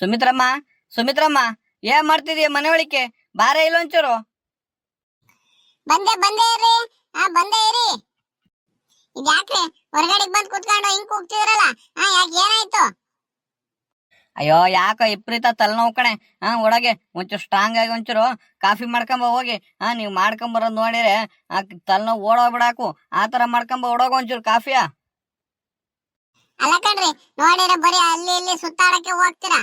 ಸುಮಿತ್ರಮ್ಮ, ಸುಮಿತ್ರಮ್ಮ, ಏನ್ ಮಾಡ್ತಿದೀಯ ಮನೆ ಒಳಿಕೆ? ಬಾರ ಇಲ್ಲೊಂಚೂರು. ಬಂದೆ ಬಂದೆ ಇರಿ. ಬಂದೆ ಇರಿ. ಇದ್ಯಾಕ್ರಿ ಹೊರಗಡೆ ಬಂದ್ ಕುತ್ಕೊಂಡು ಹಿಂಗ್ ಕೂಗ್ತಿದ್ರಲ್ಲ? ಯಾಕೆ ಏನಾಯ್ತು? ಅಯ್ಯೋ ಯಾಕೋ ವಿಪರೀತ ತಲೆನೋವು ಕಣೆ. ಒಳಗೆ ಒಂಚೂರು ಸ್ಟ್ರಾಂಗ್ ಆಗಿ ಒಂಚೂರು ಕಾಫಿ ಮಾಡ್ಕೊಂಬ ಹೋಗಿ. ನೀವ್ ಮಾಡ್ಕೊಂಬರೋದ್ ನೋಡಿದ್ರೆ ತಲೆನೋವು ಓಡೋಗ್ಬಿಡಾಕು. ಆತರ ಮಾಡ್ಕೊಂಬ ಓಡೋಗ ಒಂಚೂರು ಕಾಫಿಯಾ. ಅಲ್ಲ ಕಣ್ರಿ, ನೋಡಿರ ಬರೀ ಅಲ್ಲಿ ಇಲ್ಲಿ ಸುತ್ತಾಡಕ್ಕೆ ಹೋಗ್ತೀರಾ.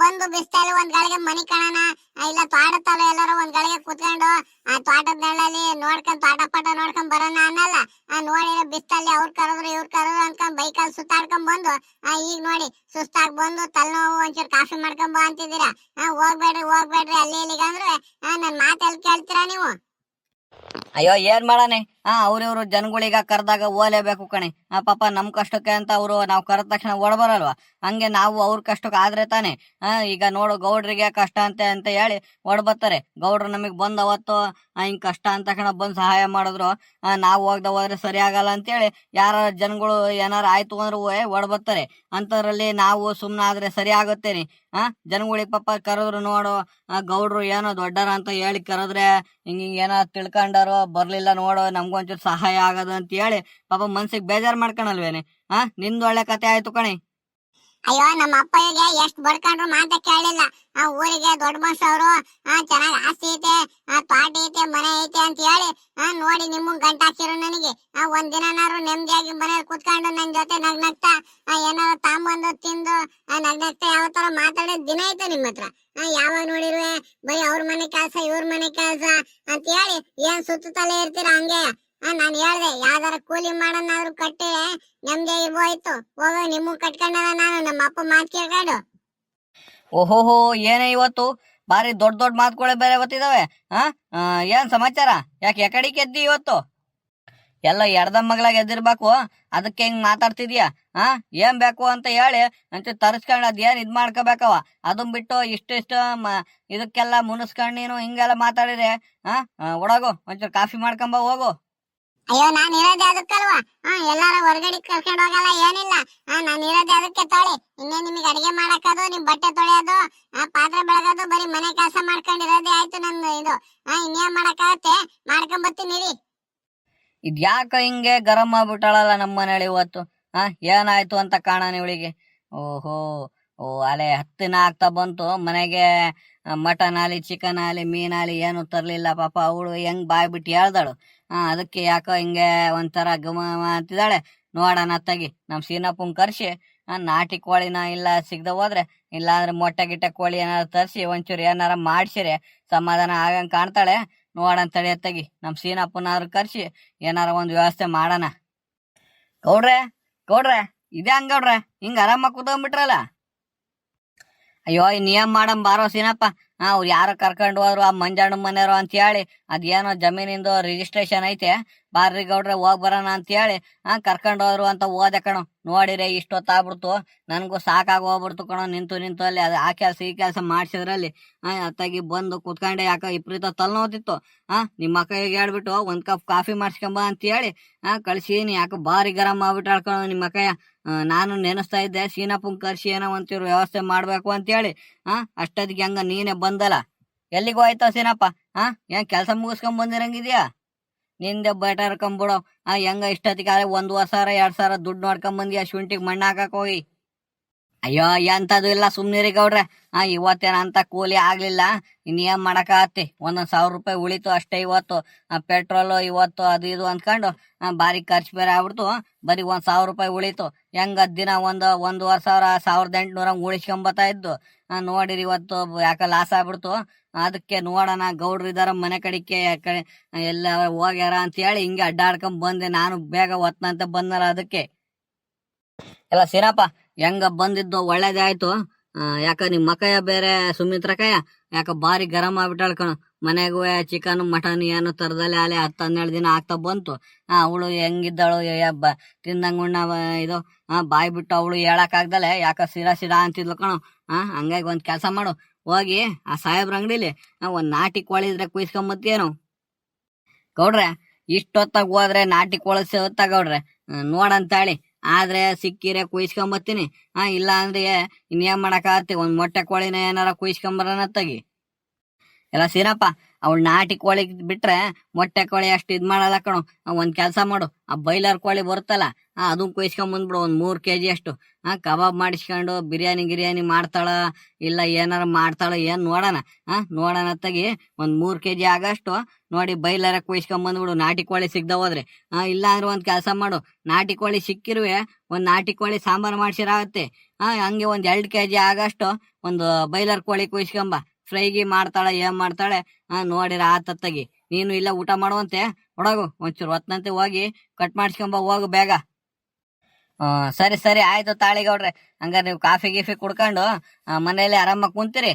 ಬಂದು ಬಿಸ್ತಲ್ಲಿ ಒಂದ್ ಗಳಿಗೆ ಮನಿ ಕಾಣನ, ಇಲ್ಲ ತೋಟದಲ್ಲ ಎಲ್ಲಾರು ಒಂದ್ ಗಳಿಗೆ ಕುತ್ಕೊಂಡು ಆ ತೋಟದ ನೆಳ್ಳಲ್ಲಿ ನೋಡ್ಕೊಂಡ್ ತೋಟ ಪಾಟ ನೋಡ್ಕೊಂಡ್ ಬರೋಣ ಅನ್ನಲ್ಲ. ನೋಡಿರ ಬಿಸ್ತಲ್ಲಿ ಅವ್ರ ಕರೆದ್ರು ಇವ್ರ ಕರೆದ್ರು ಅನ್ಕೊಂಡ್ ಬೈಕಲ್ಲಿ ಸುತ್ತಾಡ್ಕೊಂಡ್ ಬಂದು ಈಗ ನೋಡಿ ಸುಸ್ತಾಗಿ ಬಂದು ತಲೆನೋವು ಒಂಚೂರು ಕಾಫಿ ಮಾಡ್ಕೊಂಡ್ ಬಾ ಅಂತಿದ್ದೀರಾ. ಹೋಗ್ಬೇಡ್ರಿ ಹೋಗ್ಬೇಡ್ರಿ ಅಲ್ಲಿ ಇಲ್ಲಿಗಂದ್ರೆ ನನ್ ಮಾತೆಲ್ಲಿ ಕೇಳ್ತೀರಾ ನೀವು? ಅಯ್ಯೋ ಏನ್ ಮಾಡಾನೆ, ಅವ್ರಿವ್ರು ಜನಗಳಿಗ ಕರೆದಾಗ ಓಲೇಬೇಕು ಕಣೆ. ಪಾಪ ನಮ್ ಕಷ್ಟಕ್ಕೆ ಅಂತ ಅವ್ರು ನಾವ್ ಕರೆದ ತಕ್ಷಣ ಓಡ್ಬರಲ್ವಾ? ಹಂಗೆ ನಾವು ಅವ್ರ ಕಷ್ಟಕ್ಕೆ ಆದ್ರೆ ತಾನೆ. ಈಗ ನೋಡು, ಗೌಡ್ರಿಗೆ ಕಷ್ಟ ಅಂತ ಹೇಳಿ ಓಡ್ಬರ್ತಾರೆ. ಗೌಡ್ರು ನಮಗ್ ಬಂದ್ ಅವತ್ತು ಹಿಂಗ್ ಕಷ್ಟ ಅಂತ ತಕ್ಷಣ ಬಂದ್ ಸಹಾಯ ಮಾಡಿದ್ರು. ನಾವು ಹೋಗ್ದ ಹೋದ್ರೆ ಸರಿ ಆಗಲ್ಲ ಅಂತೇಳಿ ಯಾರ ಜನಗಳು ಏನಾರ ಆಯ್ತು ಅಂದ್ರು ಓಡ್ಬರ್ತಾರೆ. ಅಂತದ್ರಲ್ಲಿ ನಾವು ಸುಮ್ನಾದ್ರೆ ಸರಿ ಆಗುತ್ತೇನೆ? ಜನಗಳಿಗೆ ಪಾಪ ಕರೆದ್ರು ನೋಡು, ಗೌಡ್ರು ಏನೋ ದೊಡ್ಡರ ಅಂತ ಹೇಳಿ ಕರೆದ್ರೆ ಹಿಂಗ ಏನೋ ತಿಳ್ಕೊಂಡಾರೋ ಬರ್ಲಿಲ್ಲ ನೋಡು, ನಮ್ಗೊಂಚೂರು ಸಹಾಯ ಆಗದ ಅಂತ ಹೇಳಿ ಪಾಪ ಮನ್ಸಿಗೆ ಬೇಜಾರ್ ಮಾಡ್ಕೊಳಲ್ವೇನೆ? ನಿಂದ್ ಒಳ್ಳೆ ಕತೆ ಆಯ್ತು ಕಣೆ. ಅಯ್ಯೋ, ನಮ್ಮ ಅಪ್ಪಯ್ಯಗೆ ಎಷ್ಟ್ ಬಡ್ಕೊಂಡ್ರು ಮಾತ ಕೇಳಿಲ್ಲ. ಊರಿಗೆ ದೊಡ್ಡ ಮನ್ಸವ್ರು, ಚೆನ್ನಾಗ್ ಆಸ್ತಿ ಐತೆ, ತೋಟ ಐತೆ, ಮನೆ ಐತೆ ಅಂತ ಹೇಳಿ ನೋಡಿ ನಿಮ್ಮಗ್ ಗಂಟ ಹಾಕಿರು ನನಗೆ. ಒಂದ್ ದಿನನಾರು ನೆಮ್ಮದಿಯಾಗಿ ಮನೇಲಿ ಕುತ್ಕೊಂಡು ನನ್ ಜೊತೆ ನಗ್ನಗ್ತಾ ಏನಾರ ತಾಂಬಂದು ತಿಂದು ನಗ್ನಗ್ತಾ ಯಾವ ತರ ಮಾತಾಡೋದ್ ದಿನ ಐತೆ ನಿಮ್ಮ ಹತ್ರ? ಯಾವಾಗ ನೋಡಿರುವೆ ಬರೀ ಅವ್ರ ಮನೆ ಕೆಲ್ಸ ಇವ್ರ ಮನೆ ಕೆಲ್ಸ ಅಂತ ಹೇಳಿ ಏನ್ ಸುತ್ತಲೇ ಇರ್ತೀರ ಹಂಗೆ. ನಾನ್ ಹೇಳ್ದೆ ಯಾವ್ದಾರ ಕೂಲಿ ಮಾಡೋನಾದ್ರು ಕಟ್ಟಿ ನೆಮ್ಮದಿ ಇರ್ಬೋಯ್ತು. ಹೋಗೋ ನಿಮ್ಮಗ್ ಕಟ್ಕೊಂಡಲ್ಲ ನಾನು, ನಮ್ಮ ಅಪ್ಪ ಮಾತ್ ಕೇಳ್ಕೊಂಡು. ಓಹೋಹೋ, ಏನೇ ಇವತ್ತು ಬಾರಿ ದೊಡ್ಡ ದೊಡ್ಡ ಮಾತುಗಳೇ ಬೇರೆ ಗೊತ್ತಿದಾವೆ. ಏನ್ ಸಮಾಚಾರ? ಯಾಕೆ ಎಕಡಿಗೆ ಎದ್ದಿ ಇವತ್ತು? ಎಲ್ಲ ಎಡ್ದ ಮಗ್ಲಾಗ ಎದ್ದಿರ್ಬೇಕು, ಅದಕ್ಕೆ ಹಿಂಗ್ ಮಾತಾಡ್ತಿದ್ಯಾ? ಏನ್ ಬೇಕು ಅಂತ ಹೇಳಿ ಅಂತ ತರಿಸ್ಕೊಂಡ್ ಅದೇನ್ ಇದ್ ಮಾಡ್ಕೋಬೇಕವ. ಅದನ್ ಬಿಟ್ಟು ಇಷ್ಟು ಇದಕ್ಕೆಲ್ಲ ಮುನಿಸ್ಕೊಂಡ್ ನೀನು ಹಿಂಗೆಲ್ಲ ಮಾತಾಡಿದ್ರೆ ಒಳಗು ಒಂಚೂರು ಕಾಫಿ ಮಾಡ್ಕೊಂಬ ಹೋಗು. ಅಯ್ಯೋ, ನಾನ್ ಇರೋದೇ ಅದಕ್ಕಲ್ವಾ? ಎಲ್ಲಾರ ಹೊರಗಡೆ ಕರ್ಕೊಂಡ್ ಹೋಗಲ್ಲ ಏನಿಲ್ಲ. ನಾನ್ ಇರೋದೇ ಅದಕ್ಕೆ. ತೊಳಿ ಇನ್ನೇ ನಿಮಗೆ ಅಡಿಗೆ ಮಾಡಾಕದು, ನಿಮ್ ಬಟ್ಟೆ ತೊಳೆಯೋದು, ಪಾತ್ರೆ ಬೆಳಗೋದು, ಬರೀ ಮನೆ ಕೆಲಸ ಮಾಡ್ಕೊಂಡಿರೋದೇ ಆಯ್ತು ನಂದು ಇದು. ಇನ್ನೇನ್ ಮಾಡಕ್ಕಾಗತ್ತೆ? ಮಾಡ್ಕೊಂಡ್ ಬರ್ತೀನಿ ರೀ. ಇದ್ಯಾಕ ಹಿಂಗೆ ಗರಂ ಆಗ್ಬಿಟ್ಟಾಳಲ್ಲ ನಮ್ಮ ಮನೇಲಿ ಇವತ್ತು? ಏನಾಯ್ತು ಅಂತ ಕಾಣೋಣ ಇವಳಿಗೆ. ಓಹೋ, ಅಲೆ 10 ದಿನ ಆಗ್ತಾ ಬಂತು, ಮನೆಗೆ ಮಟನ್ ಆಲಿ ಚಿಕನ್ ಆಲಿ ಮೀನ್ ಆಲಿ ಏನು ತರ್ಲಿಲ್ಲ. ಪಾಪ ಅವಳು ಹೆಂಗ್ ಬಾಯ್ ಬಿಟ್ಟು ಹೇಳ್ದಾಳು. ಅದಕ್ಕೆ ಯಾಕೋ ಹಿಂಗೆ ಒಂಥರ ಗಮ ಅಂತಿದ್ದಾಳೆ. ನೋಡೋಣ ತಗಿ ನಮ್ ಸೀನಪ್ಪನ್ ಕರ್ಸಿ ನಾಟಿ ಕೋಳಿನ ಇಲ್ಲ ಸಿಗ್ದ ಹೋದ್ರೆ, ಇಲ್ಲ ಅಂದ್ರೆ ಮೊಟ್ಟೆ ಗಿಟ್ಟೆ ಕೋಳಿ ಏನಾರ ತರ್ಸಿ ಒಂಚೂರು ಏನಾರ ಮಾಡ್ಸಿರೆ ಸಮಾಧಾನ ಆಗಂಗ್ ಕಾಣ್ತಾಳೆ. ನೋಡೋಣ ತಡಿ ನಮ್ ಸೀನಪ್ಪನಾದ್ರು ಕರ್ಸಿ ಏನಾರ ಒಂದ್ ವ್ಯವಸ್ಥೆ ಮಾಡೋಣ. ಗೌಡ್ರೆ, ಗೌಡ್ರೆ, ಇದೇ ಹಂಗೌಡ್ರೆ ಹಿಂಗ ಆರಾಮಾಗಿ ಕೂತ್ಕೊಂಡ್ಬಿಟ್ರಲ್ಲ. ಅಯ್ಯೋ, ಇನ್ನೇನ್ ಮಾಡಮ್ ಬಾರೋ ಸೀನಪ್ಪ. ಅವ್ರು ಯಾರೋ ಕರ್ಕೊಂಡು ಹೋದ್ರು, ಆ ಮಂಜಾಣ ಮನೆಯವರು ಅಂತ ಹೇಳಿ ಅದೇನೋ ಜಮೀನಿಂದು ರಿಜಿಸ್ಟ್ರೇಷನ್ ಐತೆ, ಬಾರ್ರಿ ಗೌಡ್ರೆ ಹೋಗ್ ಬರೋಣ ಅಂತ ಹೇಳಿ ಕರ್ಕೊಂಡು ಹೋದ್ರು ಅಂತ ಹೋದೆ ಕಣೋ. ನೋಡಿರೆ ಇಷ್ಟೊತ್ತಾಗ್ಬಿಡ್ತು, ನನ್ಗೂ ಸಾಕಾಗಿ ಹೋಗ್ಬಿಡ್ತು ಕಣೋ. ನಿಂತು ಅಲ್ಲಿ ಅದು ಆ ಕೆಲ್ಸ ಈ ಕೆಲ್ಸ ಮಾಡ್ಸಿದ್ರಲ್ಲಿ ಅತ್ತಾಗಿ ಬಂದು ಕುತ್ಕೊಂಡೆ. ಯಾಕ ವಿಪರೀತ ತಲೆನೋತಿತ್ತು. ನಿಮ್ಮ ಅಕ್ಕಯ್ಯಗೆ ಹೇಳ್ಬಿಟ್ಟು 1 ಕಪ್ ಕಾಫಿ ಮಾಡ್ಸ್ಕೊಂಬ ಅಂತ ಹೇಳಿ ಕಳ್ಸೀನಿ. ಯಾಕ ಬಾರಿ ಗರಂ ಆಗ್ಬಿಟ್ಟು ಹೇಳ್ಕೊಳ ನಿಮ್ಮ ಅಕ್ಕಯ್ಯ. ನಾನು ನೆನೆಸ್ತಾ ಇದ್ದೆ ಸೀನಪ್ಪನ್ ಕರ್ಸಿ ಏನೋ ಒಂಚೂರು ವ್ಯವಸ್ಥೆ ಮಾಡ್ಬೇಕು ಅಂತ ಹೇಳಿ. ಅಷ್ಟೊತ್ತಿಗೆ ಹಂಗ ನೀನೆ ಬಂದಲ್ಲ. ಎಲ್ಲಿಗೂ ಹೋಯ್ತಾವ ಸೀನಪ್ಪ? ಏನ್ ಕೆಲ್ಸ ಮುಗಿಸ್ಕೊಂಡ್ ಬಂದಿರಂಗಿದ್ಯಾ? ನಿಂದೆ ಬೆಟರ್ ಕಂಬಿಡೋ. ಹೆಂಗ ಇಷ್ಟೊತ್ತಿಗೆ 1,000 2,000 ದುಡ್ಡು ನೋಡ್ಕೊಂಡ್ ಬಂದಿಯಾ ಶುಂಠಿಗೆ ಮಣ್ಣು ಹಾಕಕ್ ಹೋಗಿ? ಅಯ್ಯೋ, ಎಂತದು ಇಲ್ಲ, ಸುಮ್ನಿರಿ ಗೌಡ್ರೆ. ಇವತ್ತೇನ ಅಂತ ಕೂಲಿ ಆಗ್ಲಿಲ್ಲ, ಇನ್ನೇನ್ ಮಾಡಕ್ಕಾಗತ್ತೆ. 1,000 ರೂಪಾಯಿ ಉಳಿತು ಅಷ್ಟೇ ಇವತ್ತು. ಪೆಟ್ರೋಲು ಇವತ್ತು ಅದು ಇದು ಅಂದ್ಕೊಂಡು ಬಾರಿ ಖರ್ಚು ಬೇರೆ ಆಗ್ಬಿಡ್ತು. ಬರೀ 1,000 ರೂಪಾಯಿ ಉಳಿತು. ಹೆಂಗ ದಿನ 1,500 1,800 ಉಳಿಸ್ಕೊಂಬತ್ತಾ ಇದ್ದು. ನೋಡಿರಿ ಇವತ್ತು ಯಾಕ ಲಾಸ್ ಆಗ್ಬಿಡ್ತು. ಅದಕ್ಕೆ ನೋಡೋಣ ಗೌಡ್ರು ಇದಾರ ಮನೆ ಕಡಿಕೆ ಎಲ್ಲ ಹೋಗ್ಯಾರ ಅಂತ ಹೇಳಿ ಹಿಂಗೆ ಅಡ್ಡಾಡ್ಕೊಂಡ್ ಬಂದೆ. ನಾನು ಬೇಗ ಒತ್ನಂತ ಬಂದಲ್ಲ ಅದಕ್ಕೆ. ಎಲ್ಲ ಸೀನಪ್ಪ ಹೆಂಗ ಬಂದಿದ್ದು ಒಳ್ಳೇದೇ ಆಯ್ತು. ಯಾಕ ನಿಮ್ ಮಕ್ಕಯ್ಯ ಬೇರೆ ಸುಮಿತ್ರಕಯ್ಯ ಯಾಕ ಬಾರಿ ಗರಂ ಆಗ್ಬಿಟ್ಟಾಳ ಕಣ. ಮನೆಗೂ ಚಿಕನ್ ಮಟನ್ ಏನು ತರದಲ್ಲಿ ಅಲ್ಲೇ 10-12 ದಿನ ಆಗ್ತಾ ಬಂತು. ಅವಳು ಹೆಂಗಿದ್ದಾಳು ತಿಂದಂಗ ಉಣ್ಣ ಇದು ಬಾಯ್ ಬಿಟ್ಟು ಅವಳು ಹೇಳಕ್ ಆಗ್ದಲೆ ಯಾಕ ಸಿಡಾ ಅಂತಿದ್ಲು ಕಣು. ಹಂಗಾಗಿ ಒಂದ್ ಕೆಲ್ಸ ಮಾಡು, ಹೋಗಿ ಆ ಸಾಹೇಬ್ರ ಅಂಗಡಿಲಿ ಒಂದ್ ನಾಟಿ ಕೋಳಿ ಇದ್ರೆ ಕುಯ್ಸ್ಕೊಂಬತ್ತೇನು? ಗೌಡ್ರೆ, ಇಷ್ಟೊತ್ತಾಗ ಹೋದ್ರೆ ನಾಟಿ ಕೋಳಿ ಸಿಗುತ್ತಾ ಗೌಡ್ರೆ? ನೋಡಂತಾಳಿ ಆದ್ರೆ ಸಿಕ್ಕಿರೆ ಕುಯ್ಸ್ಕೊಂಬತ್ತೀನಿ. ಇಲ್ಲ ಅಂದ್ರೆ ಇನ್ನೇನ್ ಮಾಡಕ್ಕಾಗತ್ತೆ, ಒಂದ್ ಮೊಟ್ಟೆ ಕೋಳಿನ ಏನಾರ ಕುಯ್ಸ್ಕೊಂಬರನ ತಗಿ. ಎಲ್ಲ ಸೀನಪ್ಪ, ಅವಳು ನಾಟಿ ಕೋಳಿ ಬಿಟ್ರೆ ಮೊಟ್ಟೆ ಕೋಳಿ ಅಷ್ಟು ಇದ್ ಮಾಡಲ್ಲ ಕಣೋ. ಒಂದ್ ಕೆಲ್ಸ ಮಾಡು, ಆ ಬೈಲರ್ ಕೋಳಿ ಬರುತ್ತಲ್ಲ, ಅದನ್ನ ಕುಯ್ಸ್ಕೊಂಡ್ ಬಂದ್ಬಿಡು, ಒಂದ್ 3 kg ಅಷ್ಟು. ಕಬಾಬ್ ಮಾಡಿಸ್ಕೊಂಡು ಬಿರಿಯಾನಿ ಮಾಡ್ತಾಳ, ಇಲ್ಲ ಏನಾರ ಮಾಡ್ತಾಳ ಏನ್ ನೋಡೋಣ. ನೋಡೋಣ ತಗಿ, ಒಂದ್ 3 kg ಆಗಷ್ಟು ನೋಡಿ ಬೈಲರ ಕುಯ್ಸ್ಕೊಂಡ್ ಬಂದ್ಬಿಡು, ನಾಟಿ ಕೋಳಿ ಸಿಗ್ದ ಹೋದ್ರೆ. ಇಲ್ಲ ಅಂದ್ರೆ ಒಂದ್ ಕೆಲ್ಸ ಮಾಡು, ನಾಟಿ ಕೋಳಿ ಸಿಕ್ಕಿರುವೆ ಒಂದ್ ನಾಟಿ ಕೋಳಿ ಸಾಂಬಾರ್ ಮಾಡ್ಸಿರಾಗತ್ತೆ. ಹಂಗೆ ಒಂದ್ 2 kg ಆಗಷ್ಟು ಒಂದು ಬೈಲರ್ ಕೋಳಿ ಕುಯ್ಸ್ಕೊಂಬ, ಫ್ರೈಗಿ ಮಾಡ್ತಾಳ ಏನ್ ಮಾಡ್ತಾಳೆ ನೋಡಿರ ಆತತ್ತಾಗಿ. ನೀನು ಇಲ್ಲ ಊಟ ಮಾಡುವಂತೆ ಒಡಗು, ಒಂಚೂರು ಹೊತ್ನಂತೆ ಹೋಗಿ ಕಟ್ ಮಾಡಿಸ್ಕೊಂಬ, ಹೋಗು ಬೇಗ. ಸರಿ ಸರಿ ಆಯ್ತು ತಾಳಿಗೌಡ್ರೆ, ಹಂಗಾರೆ ನೀವು ಕಾಫಿ ಗೀಫಿ ಕುಡ್ಕೊಂಡು ಮನೇಲಿ ಆರಾಮಾಗಿ ಕುಂತೀರಿ.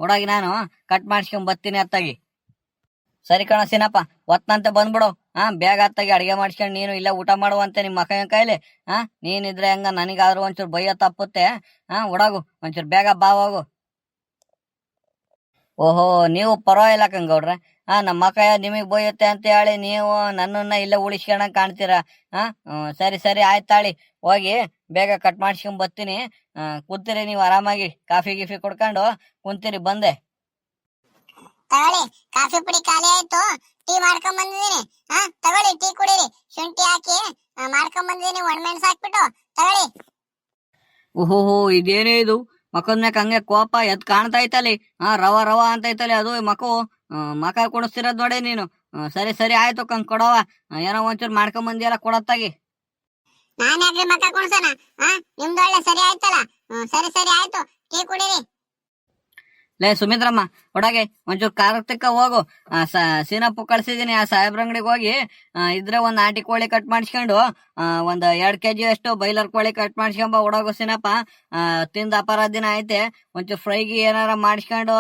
ಒಡಗಿ ನಾನು ಕಟ್ ಮಾಡಿಸ್ಕೊಂಡ್ ಬರ್ತೀನಿ ಅತ್ತಾಗಿ. ಸರಿ ಕಣ ಸೀನಪ್ಪ, ಹೊತ್ನಂತೆ ಬಂದ್ಬಿಡು. ಬೇಗ ಅತ್ತಾಗಿ ಅಡಿಗೆ ಮಾಡಿಸ್ಕೊಂಡು ನೀನು ಇಲ್ಲ ಊಟ ಮಾಡುವಂತೆ ನಿಮ್ಮ ಮಕ್ಕಳ ಕೈಲಿ. ನೀನಿದ್ರೆ ಹಂಗ ನನಗಾದ್ರೂ ಒಂಚೂರು ಬೈಯೋ ತಪ್ಪುತ್ತೆ. ಒಡಗು ಒಂಚೂರು ಬೇಗ ಬಾ ಹೋಗು. ಓಹೋ, ನೀವು ಪರವಾಗಿಲ್ಲ ಕಂಗೌಡ್ರೆ. ನಮ್ಮ ಅಕ್ಕಯ್ಯ ನಿಮಗ್ ಬೋಯುತ್ತೆ ಅಂತ ಹೇಳಿ ನೀವು ನನ್ನನ್ನ ಇಲ್ಲೇ ಉಳಿಸ್ಕೊಂಡಂಗ್ ಕಾಣ್ತೀರಾ. ಸರಿ ಸರಿ ಆಯ್ತಾಳಿ, ಹೋಗಿ ಬೇಗ ಕಟ್ ಮಾಡಿಸ್ಕೊಂಡ್ ಬರ್ತೀನಿ. ಕೂತಿರಿ ನೀವು ಆರಾಮಾಗಿ, ಕಾಫಿ ಗೀಫಿ ಕುಡ್ಕೊಂಡು ಕುಂತೀರಿ, ಬಂದೆ. ತಗೊಳ್ಳಿ, ಕಾಫಿ ಪುಡಿ ಖಾಲಿ ಆಯ್ತು, ಟೀ ಮಾಡ್ಕೊಂಡ್ ಬಂದಿದ್ದೀನಿ. ತಗೊಳ್ಳಿ, ಟೀ ಕುಡೀರಿ. ಶುಂಠಿ ಹಾಕಿ ಮಾಡ್ಕೊಂಡ್ ಬಂದಿದ್ದೀನಿ, ಒಣಮೆಣಸು ಹಾಕ್ಬಿಟ್ಟು. ತಗೊಳ್ಳಿ. ಓಹೋ, ಇದೇನೇ ಇದು ಮಕದ ಮ್ಯಾಕ ಹಂಗೆ ಕೋಪ ಎದ್ ಕಾಣ್ತಾ ಐತಲ್ಲಿ. ರವ ರವ ಅಂತ ಐತಲ್ಲಿ, ಅದು ಮಕ ಕೊಡಿಸ್ತಿರೋದ್ ನೋಡೆ ನೀನು. ಸರಿ ಸರಿ ಆಯ್ತು ಕಂಗ್ ಕೊಡವ, ಏನೋ ಒಂಚೂರು ಮಾಡ್ಕೊಂಡ್ ಬಂದಿಯಲ್ಲ ಕೊಡತ್ತಾಗಿ. ನಾನ್ ಯಾಕ್ರಿ ಮಕ್ಕ ಕುಣ್ಸೋಣ? ನಿಮ್ದು ಒಳ್ಳೆ ಸರಿ ಆಯ್ತಲ್ಲ. ಸರಿ ಸರಿ ಆಯ್ತು, ಟೀ ಕುಡೀರಿ. ಲೇ ಸುಮಿತ್ರಮ್ಮ, ಒಡಗೆ ಒಂಚೂರು ಕಾರಕ್ಕೆ ಹೋಗು. ಸೀನಪ್ಪು ಕಳ್ಸಿದೀನಿ, ಆ ಸಾಹೇಬ್ರ ಅಂಗಡಿಗೆ ಹೋಗಿ ಇದ್ರೆ ಒಂದ್ ನಾಟಿ ಕೋಳಿ ಕಟ್ ಮಾಡಿಸ್ಕೊಂಡು ಒಂದ್ 2 kg ಅಷ್ಟು ಬೈಲರ್ ಕೋಳಿ ಕಟ್ ಮಾಡಿಸ್ಕೊಂಬ. ಒಡಗು ಸೀನಪ್ಪ, ತಿಂದ ಅಪರ ದಿನ ಐತೆ, ಒಂಚೂರು ಫ್ರೈಗಿ ಏನಾರ ಮಾಡಿಸ್ಕೊಂಡು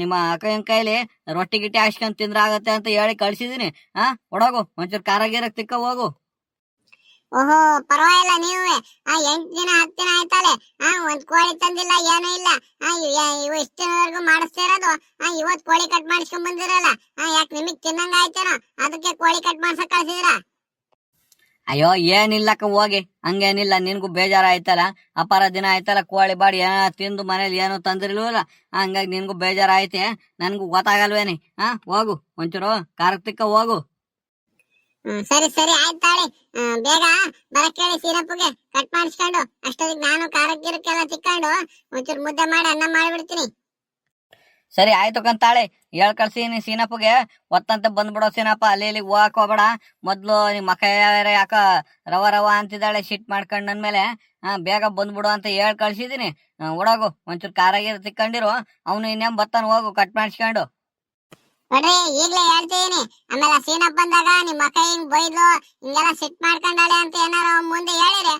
ನಿಮ್ಮ ಅಕ್ಕನ ಕೈಲಿ ರೊಟ್ಟಿ ಗಿಟ್ಟಿ ಹಾಕ್ಸ್ಕೊಂಡ್ ತಿಂದ್ರ ಆಗತ್ತೆ ಅಂತ ಹೇಳಿ ಕಳ್ಸಿದೀನಿ. ಒಡಗು ಒಂಚೂರು ಖಾರ ಗೀರ ತಿಕ್ಕ ಹೋಗು. ಓಹೋ, ಪರವಾಗಿಲ್ಲ. ನೀವೇ 8 ದಿನ 10 ದಿನ ಆಯ್ತಲ್ಲ, ಒಂದ್ ಕೋಳಿ ತಂದಿಲ್ಲ, ಏನೂ ಇಲ್ಲ. ಇವು ಇಷ್ಟ ದಿನವರೆಗೂ ಮಾಡಿಸ್ತಾ ಇರೋದು. ಇವತ್ ಕೋಳಿ ಕಟ್ ಮಾಡಿಸ್ಕೊಂಡ್ ಬಂದಿರಲ್ಲ, ಯಾಕೆ ನಿಮಗ್ ತಿನ್ನಂಗ ಆಯ್ತೇನೋ, ಅದಕ್ಕೆ ಕೋಳಿ ಕಟ್ ಮಾಡ್ಸಕ್ ಕಳ್ಸಿದ್ರ? ಅಯ್ಯೋ ಏನಿಲ್ಲಕ್ಕ, ಹೋಗಿ, ಹಂಗೇನಿಲ್ಲ. ನಿನ್ಗೂ ಬೇಜಾರ ಆಯ್ತಲ್ಲ, ಅಪಾರ ದಿನ ಆಯ್ತಲ್ಲ, ಕೋಳಿ ಬಾಡಿ ಏನ ತಿಂದು ಮನೇಲಿ ಏನು ತಂದಿರ್ಲಿಲ್ಲ, ಹಂಗಾಗಿ ನಿನ್ಗೂ ಬೇಜಾರ ಐತೆ, ನನ್ಗೂ ಗೊತ್ತಾಗಲ್ವೇನಿ. ಹೋಗು ಒಂಚೂರು ಖಾರಕ್ ತಿಕ್ಕ ಹೋಗು. ಸರಿ ಸರಿ ಆಯ್ತಾಳೆ, ಬೇಗ ಬರಕ್ ಹೇಳಿ ಸೀನಪ್ಪಗೆ, ಕಟ್ ಮಾಡಿಸ್ಕೊಂಡು. ಅಷ್ಟೊತ್ತಿಗೆ ನಾನು ಖಾರಕ್ ಗಿರಕ್ಕೆಲ್ಲ ತಿಕ್ಕೊಂಡು ಒಂಚೂರು ಮುದ್ದೆ ಮಾಡಿ ಅನ್ನ ಮಾಡಿಬಿಡ್ತೀನಿ. ಸರಿ ಆಯ್ತು ಕಂತಾಳೆ, ಹೇಳ್ ಕಳ್ಸಿನಿ ಸೀನಪ್ಪಗೆ, ಒತ್ತಂತ ಬಂದ್ಬಿಡೋ ಸೀನಪ್ಪ. ಅಲ್ಲಿ ಇಲ್ಲಿ ಹೋಗಕ್ ಹೋಗ್ಬೇಡ. ಮೊದ್ಲು ನಿಮ್ ಮಕ್ಕ ಯಾಕ ರವ ರವ ಅಂತಿದ್ದಾಳೆ ಸಿಟ್ ಮಾಡ್ಕೊಂಡ್ ನನ್ಮೇಲೆ. ಬೇಗ ಬಂದ್ಬಿಡು ಅಂತ ಹೇಳ್ ಕಳ್ಸಿದೀನಿ. ಒಡಗು ಒಂಚೂರು ಖಾರ ಗೀರ ತಿಕ್ಕೊಂಡಿರು, ಅವನು ಇನ್ನೇನ್ ಬತ್ತಾನ, ಹೋಗು ಕಟ್ ಮಾಡಿಸ್ಕೊಂಡು. ನೋಡ್ರಿ, ಈಗ್ಲೇ ಹೇಳ್ತಿದೀನಿ, ಆಮೇಲೆ ಸೀನಪ್ಪ ಬಂದಾಗ ನಿಮ್ ಮಕ್ಕ ಹಿಂಗ್ ಬೈದ್ಲು, ಹಿಂಗೆಲ್ಲ ಸಿಟ್ ಮಾಡ್ಕೊಂಡಾಳೆ ಅಂತ ಏನಾರ ಮುಂದೆ ಹೇಳಿದ್ರೆ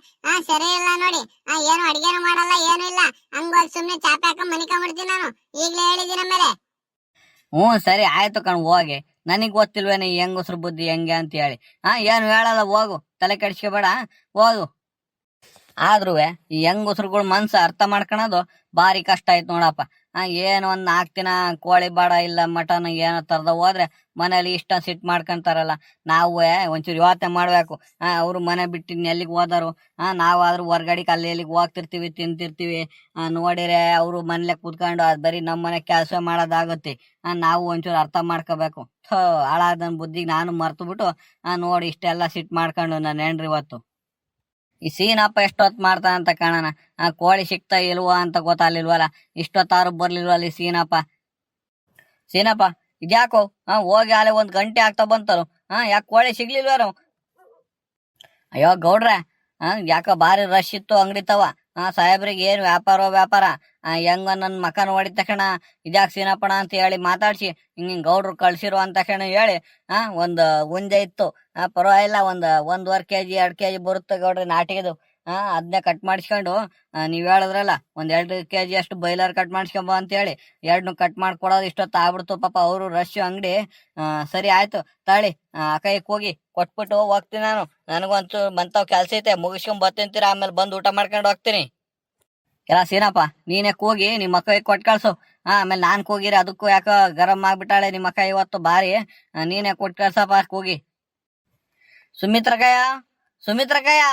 ಸರಿ ಇಲ್ಲ ನೋಡಿ. ಏನು ಅಡಿಗೆನು ಮಾಡಲ್ಲ, ಏನು ಇಲ್ಲ, ಹಂಗೋಗಿ ಸುಮ್ನೆ ಚಾಪೆ ಹಾಕೊಂಡ್ ಮನಿಕೊಂಡ್ಬಿಡ್ತೀನಿ ನಾನು. ಈಗ್ಲೇ ಹೇಳಿದೀನಿ ಆಮೇಲೆ. ಸರಿ ಆಯ್ತು ಕಣ್, ಹೋಗಿ. ನನಗ್ ಗೊತ್ತಿಲ್ವೇನೆ ಹೆಂಗಸ್ರು ಬುದ್ಧಿ ಹೆಂಗೆ ಅಂತ ಹೇಳಿ. ಏನು ಹೇಳಲ್ಲ, ಹೋಗು, ತಲೆ ಕೆಡಿಸ್ಕೋಬೇಡ, ಹೋಗು. ಆದ್ರೂ ಈ ಹೆಂಗಸ್ರುಗಳ ಮನ್ಸ ಅರ್ಥ ಮಾಡ್ಕೊಳೋದು ಬಾರಿ ಕಷ್ಟ ಆಯ್ತು ನೋಡಪ್ಪ. ಏನು ಒಂದ್ 4 ದಿನ ಕೋಳಿ ಬಾಡ ಇಲ್ಲ ಮಟನ್ ಏನೋ ತರದ ಹೋದ್ರೆ ಮನೇಲಿ ಇಷ್ಟ ಸಿಟ್ ಮಾಡ್ಕೊಂತಾರಲ್ಲ. ನಾವು ಒಂಚೂರು ಯೋಚನೆ ಮಾಡ್ಬೇಕು. ಅವ್ರು ಮನೆ ಬಿಟ್ಟು ಎಲ್ಲಿಗೆ ಹೋದಾರು, ನಾವಾದ್ರೂ ಹೊರ್ಗಡೆಗೆ ಅಲ್ಲಿ ಎಲ್ಲಿಗೆ ಹೋಗ್ತಿರ್ತೀವಿ, ತಿಂತಿರ್ತೀವಿ. ನೋಡಿರೆ ಅವರು ಮನೇಲೆ ಕೂತ್ಕೊಂಡು ಅದ್ ಬರೀ ನಮ್ಮ ಮನೆ ಕೆಲಸ ಮಾಡೋದಾಗುತ್ತೆ. ನಾವು ಒಂಚೂರು ಅರ್ಥ ಮಾಡ್ಕೋಬೇಕು. ಹಾಳಾದನ್ ಬುದ್ಧಿಗೆ ನಾನು ಮರ್ತು ಬಿಟ್ಟು ನೋಡಿ ಇಷ್ಟೆಲ್ಲ ಸಿಟ್ ಮಾಡ್ಕೊಂಡು ನಾನು ಹೆಣ್ರಿ ಇವತ್ತು. ಈ ಸೀನಪ್ಪ ಎಷ್ಟೊತ್ ಮಾಡ್ತಾನ ಅಂತ ಕಾಣೋಣ. ಕೋಳಿ ಸಿಕ್ತಾ ಇಲ್ವಾ ಅಂತ ಗೊತ್ತಾಗ್ಲಿಲ್ವಲ್ಲ, ಇಷ್ಟೊತ್ತಾರು ಬರ್ಲಿಲ್ವಲ್ಲ ಈ ಸೀನಪ್ಪ. ಇದ್ಯಾಕೋ ಹೋಗಿ ಅಲ್ಲೇ 1 ಗಂಟೆ ಆಗ್ತಾ ಬಂತರು, ಯಾಕೆ ಕೋಳಿ ಸಿಗ್ಲಿಲ್ವಾರು? ಅಯ್ಯೋ ಗೌಡ್ರೆ, ಯಾಕ ಬಾರಿ ರಶ್ ಇತ್ತು ಅಂಗಡಿ ತವ. ಸಾಹೇಬ್ರಿಗೆ ಏನ್ ವ್ಯಾಪಾರ ಹೆಂಗ ನನ್ ಮಕ ನೋಡಿದ ತಕ್ಷಣ ಇದ್ಯಾಕ್ ಸೀನಪ್ಪಣ ಅಂತ ಹೇಳಿ ಮಾತಾಡ್ಸಿ ಹಿಂಗ್ ಗೌಡ್ರು ಕಳ್ಸಿರೋ ಅಂತ ತಕ್ಷಣ ಹೇಳಿ ಒಂದ್ ಹುಂಜೆ ಇತ್ತು. ಪರವಾಗಿಲ್ಲ, 1.5 kg 2 kg ಬರುತ್ತೆ ಗೌಡ್ರಿ ನಾಟಿಗೆದು. ಅದನ್ನೇ ಕಟ್ ಮಾಡಿಸ್ಕೊಂಡು ನೀವ್ ಹೇಳಿದ್ರಲ್ಲ ಒಂದ್ 2 kg ಅಷ್ಟು ಬೈಲರ್ ಕಟ್ ಮಾಡಿಸ್ಕೊಂಬ ಅಂತ ಹೇಳಿ 2 ಕಟ್ ಮಾಡ್ಕೊಡೋದು ಇಷ್ಟೊತ್ತು ಆಗ್ಬಿಡ್ತು. ಪಾಪ ಅವರು ರಶ್ ಅಂಗಡಿ. ಸರಿ ಆಯ್ತು ತಾಳಿ, ಕೈಕ್ ಹೋಗಿ ಕೊಟ್ಬಿಟ್ಟು ಹೋಗ್ತೀನಿ ನಾನು. ನನಗಂತೂ ಬಂತಾವ್ ಕೆಲ್ಸ ಐತೆ, ಮುಗಿಸ್ಕೊಂಡ್ ಬರ್ತಿಂತೀರ, ಆಮೇಲೆ ಬಂದು ಊಟ ಮಾಡ್ಕೊಂಡು ಹೋಗ್ತೀನಿ. ಎಲ್ಲ ಸೀನಪ್ಪ, ನೀನೇ ಕೂಗಿ ನಿಮ್ಮ ಅಕ್ಕ ಕೊಟ್ ಕಳ್ಸು. ಆಮೇಲೆ ನಾನ್ ಕೂಗಿರಿ ಅದಕ್ಕೂ ಯಾಕೋ ಗರಂ ಆಗ್ಬಿಟ್ಟಾಳೆ ನಿಮ್ಮ ಅಕ್ಕ ಇವತ್ತು ಬಾರಿ. ನೀನೇ ಕೊಟ್ ಕಳ್ಸಪ್ಪ ಕೂಗಿ. ಸುಮಿತ್ರಕಯ್ಯ.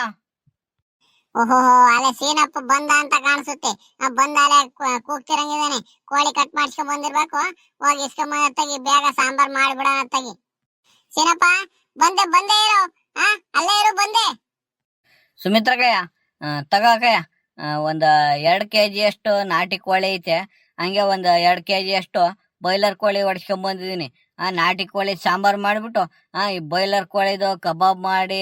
ಓಹೋ, ಅಲ್ಲೇ ಸೀನಪ್ಪ ಬಂದ ಅಂತ ಕಾಣಿಸುತ್ತೆ. ಬಂದ ಅಲ್ಲೇ ಕೂಗ್ತಿರಂಗಿದಾನೆ. ಕೋಳಿ ಕಟ್ ಮಾಡಿಸ್ಕೊಂಡ್ ಬಂದಿರ್ಬೇಕು. ಹೋಗಿ ಇಸ್ಕೊಂಬ ತೆಗಿ, ಬೇಗ ಸಾಂಬಾರ್ ಮಾಡಿಬಿಡೋಣ ತೆಗಿ. ಸೀನಪ್ಪ, ಬಂದೆ ಬಂದೆ ಇರು. ಅಲ್ಲೇ ಇರು, ಬಂದೆ. ಸುಮಿತ್ರಕಯ್ಯ, ತಗೋಕಯ್ಯ, ಒಂದ್ 2 kg ಅಷ್ಟು ನಾಟಿ ಕೋಳಿ ಐತೆ. ಹಂಗೆ ಒಂದ್ 2 kg ಅಷ್ಟು ಬಾಯ್ಲರ್ ಕೋಳಿ ಹೊಡ್ಸ್ಕೊಂಡ್ ಬಂದಿದೀನಿ. ನಾಟಿ ಕೋಳಿ ಸಾಂಬಾರ್ ಮಾಡ್ಬಿಟ್ಟು ಈ ಬಾಯ್ಲರ್ ಕೋಳಿದು ಕಬಾಬ್ ಮಾಡಿ